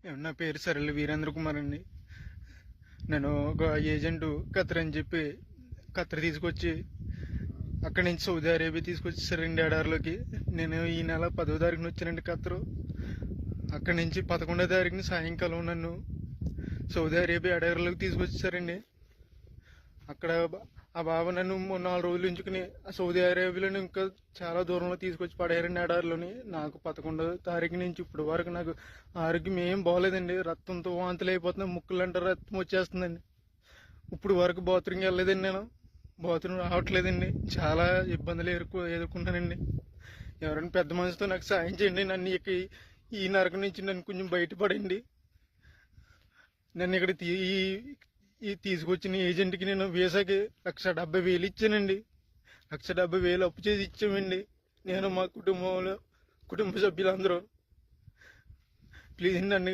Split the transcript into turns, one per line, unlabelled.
నా పేరు సరళ వీరేంద్ర కుమార్ అండి. నేను ఒక ఏజెంట్ ఖత్తర్ అని చెప్పి ఖత్తర్ తీసుకొచ్చి అక్కడి నుంచి సౌదీ అరేబియా తీసుకొచ్చేసారండి ఎడారిలోకి. నేను ఈ నెల 10వ తారీఖున వచ్చానండి ఖత్తరు. అక్కడి నుంచి 11వ తారీఖున సాయంకాలం నన్ను సౌదీ అరేబియా ఎడారిలోకి తీసుకొచ్చేసారండి. అక్కడ ఆ బాబా నన్ను 4 రోజులు ఉంచుకుని సౌదీ అరేబియాలో ఇంకా చాలా దూరంలో తీసుకొచ్చి పడేయారండి ఎడారిలోని. నాకు 11వ తారీఖు నుంచి ఇప్పుడు వరకు నాకు ఆరోగ్యం ఏం బాగోలేదండి. రక్తంతో వాంతులు అయిపోతున్నాయి, ముక్కులంటే రక్తం వచ్చేస్తుందండి. ఇప్పుడు వరకు బాత్రూమ్కి వెళ్ళలేదండి. నేను బాత్రూమ్ రావట్లేదండి. చాలా ఇబ్బందులు ఎదుర్కొన్నానండి. ఎవరైనా పెద్ద మనిషితో నాకు సాయం చేయండి. నన్ను ఈ నరకం నుంచి నన్ను కొంచెం బయటపడండి. నన్ను ఇక్కడ ఈ తీసుకొచ్చిన ఏజెంట్కి నేను వీసాకి 1,70,000 ఇచ్చానండి. 1,70,000 అప్పు చేసి ఇచ్చామండి. నేను మా కుటుంబ సభ్యులందరూ. ప్లీజ్ నన్ను